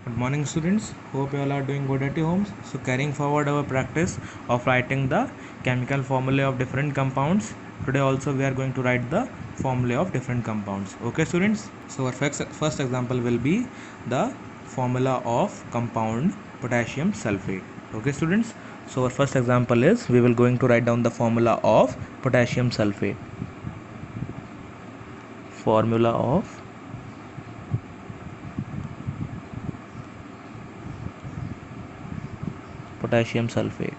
Good morning, students. Hope you all are doing good at your homes. So, carrying forward our practice of writing the chemical formulae of different compounds. Today also we are going to write the formulae of different compounds. Okay, students. So, our first example will be the formula of compound potassium sulfate. Okay, students. So, our first example is we will going to write down the formula of potassium sulfate. Formula of potassium sulfate.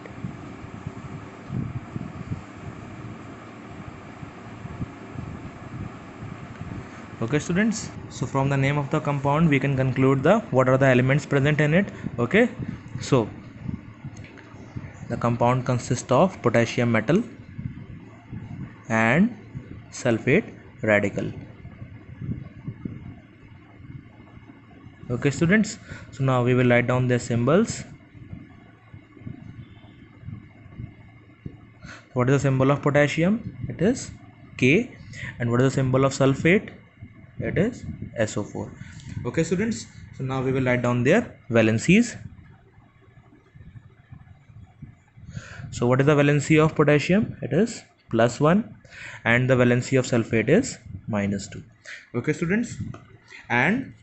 Okay, students, so from the name of the compound we can conclude the what are the elements present in it. Okay, so the compound consists of potassium metal and sulfate radical. Okay, students, so now we will write down their symbols. What is the symbol of potassium? It is K. And what is the symbol of sulfate? It is SO4. Okay, students, so now we will write down their valencies. So what is the valency of potassium? It is +1, and the valency of sulfate is -2. Okay, students, and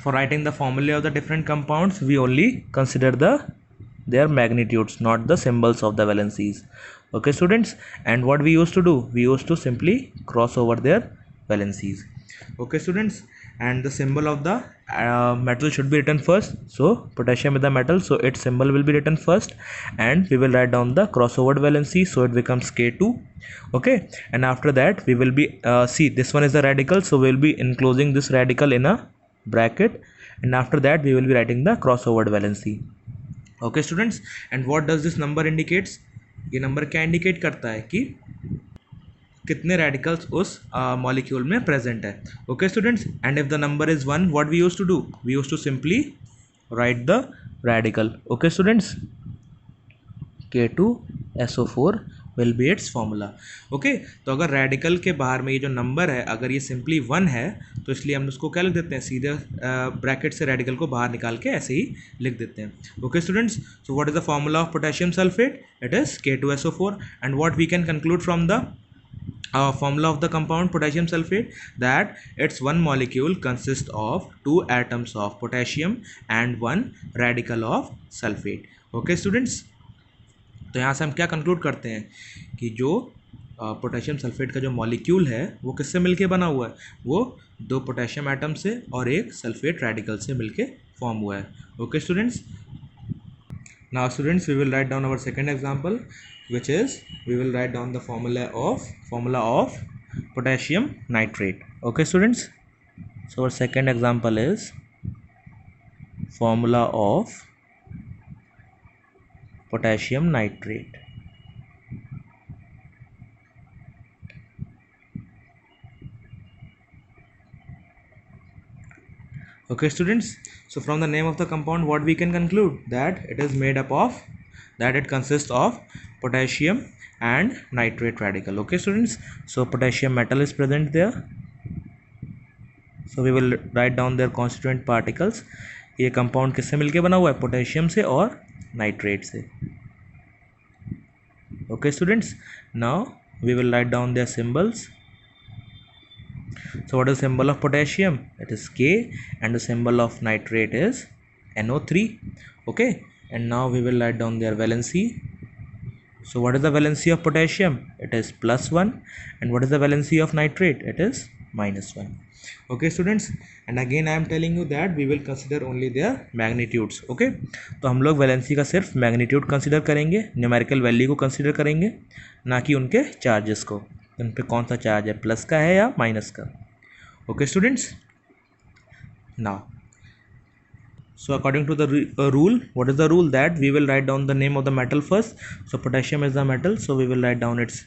for writing the formula of the different compounds we only consider their magnitudes, not the symbols of the valencies. Okay, students, and what we used to do, we used to simply cross over their valencies. Okay, students, and the symbol of the metal should be written first. So potassium is the metal, so its symbol will be written first, and we will write down the crossover valency, so it becomes K2. Okay, and after that we will be see, this one is the radical, so we will be enclosing this radical in a bracket, and after that we will be writing the crossover valency. Okay, students, and what does this number indicates? ये number क्या indicate करता है कि कितने radicals उस molecule में present है. Okay, students, and if the number is 1, what we used to do, we used to simply write the radical. Okay, students, K2SO4 will be its formula. Okay, तो अगर radical के बाहर में ये जो नंबर है अगर ये सिंपली 1 है तो इसलिए हम उसको क्या लिख देते हैं, सीधे ब्रैकेट से रेडिकल को बाहर निकाल के ऐसे ही लिख देते हैं. Okay, students, so what is the formula of potassium sulphate? It is K2SO4, and what we can conclude from the formula of the compound potassium sulfate, that its one molecule consists of 2 atoms of potassium and 1 radical of sulfate. Okay, students, तो यहाँ से हम क्या conclude करते हैं कि जो potassium sulphate का जो मॉलिक्यूल है वो किससे मिलके बना हुआ है? वो 2 पोटेशियम एटम से और एक सल्फेट रेडिकल से मिलके फॉर्म हुआ है. Okay, students, now students we will write down our second example, which is we will write down the formula of potassium nitrate. Okay, students, so our second example is formula of potassium nitrate. Okay, students, so from the name of the compound what we can conclude, that it is made up of, that it consists of potassium and nitrate radical. Okay, students, so potassium metal is present there, so we will write down their constituent particles. ये compound किससे मिलके बना हुआ है? Potassium से और nitrate से. Okay, students, now we will write down their symbols. So what is the symbol of potassium? It is K, and the symbol of nitrate is NO3. Okay, and now we will write down their valency. So what is the valency of potassium? It is +1, and what is the valency of nitrate? It is -1. Okay, students, and again I am telling you that we will consider only their magnitudes. Okay, तो हम लोग valency का सिर्फ magnitude consider करेंगे, numerical value को consider करेंगे, ना कि उनके चार्जेस को, उन पे कौन सा चार्ज है, प्लस का है या माइनस का. Okay, students, now so according to the rule, what is the rule? That we will write down the name of the metal first. So potassium is the metal, so we will write down its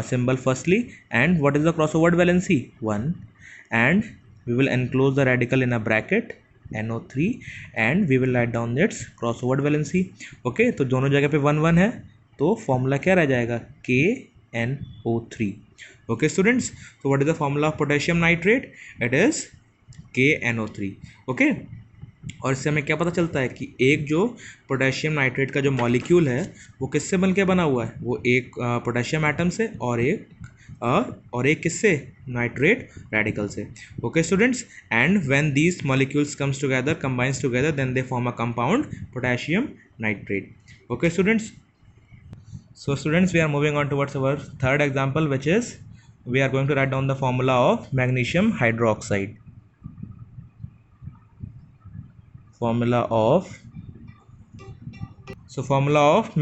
symbol firstly. And what is the crossover valency? 1, and we will enclose the radical in a bracket NO3, and we will write down its crossover valency. Okay, तो दोनों जगह पे 1 1 है, तो formula क्या रह जाएगा? KNO3. Okay, students, so what is the formula of potassium nitrate? It is KNO3. Okay, और इससे हमें क्या पता चलता है कि एक जो पोटेशियम नाइट्रेट का जो मॉलिक्यूल है वो किससे बन के बना हुआ है, वो एक पोटेशियम एटम से और एक किससे, नाइट्रेट रेडिकल से. Okay students, and when these molecules comes together, combines together, then they form a compound potassium nitrate. Okay students, so students, we are moving on towards our third example, which is we are going to write down the formula of magnesium hydroxide. Formula of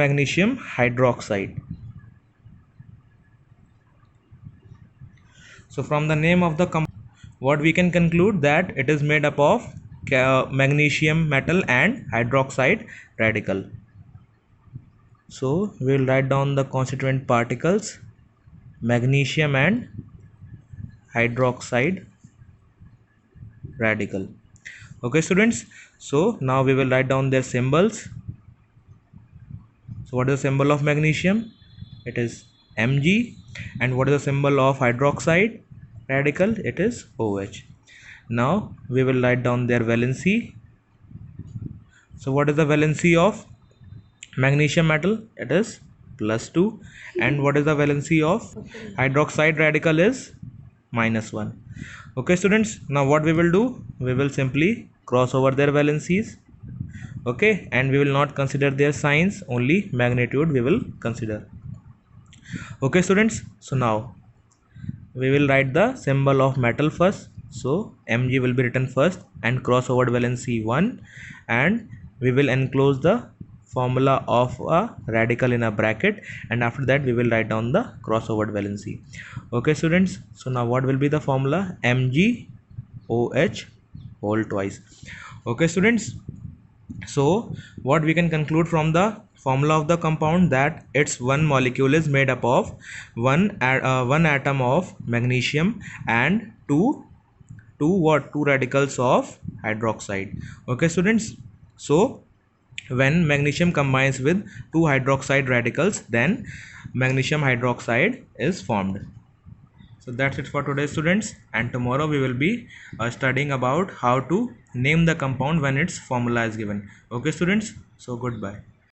magnesium hydroxide. So from the name of the what we can conclude that it is made up of magnesium metal and hydroxide radical. So we will write down the constituent particles, magnesium and hydroxide radical. Okay students, so now we will write down their symbols. So what is the symbol of magnesium? It is Mg. And what is the symbol of hydroxide radical? It is OH. Now we will write down their valency. So what is the valency of magnesium metal? It is +2. And what is the valency of hydroxide radical? Is -1. Okay students, now what we will do, we will simply cross over their valencies. Okay, and we will not consider their signs, only magnitude we will consider. Okay students, so now we will write the symbol of metal first. So Mg will be written first and cross over valency 1, and we will enclose the formula of a radical in a bracket, and after that we will write down the crossover valency. Okay students, so now what will be the formula? MgOH whole twice. Okay students, so what we can conclude from the formula of the compound, that its one molecule is made up of one atom of magnesium and two radicals of hydroxide. Okay students, so when magnesium combines with two hydroxide radicals, then magnesium hydroxide is formed. So that's it for today students, and tomorrow we will be studying about how to name the compound when its formula is given. Okay students, so goodbye.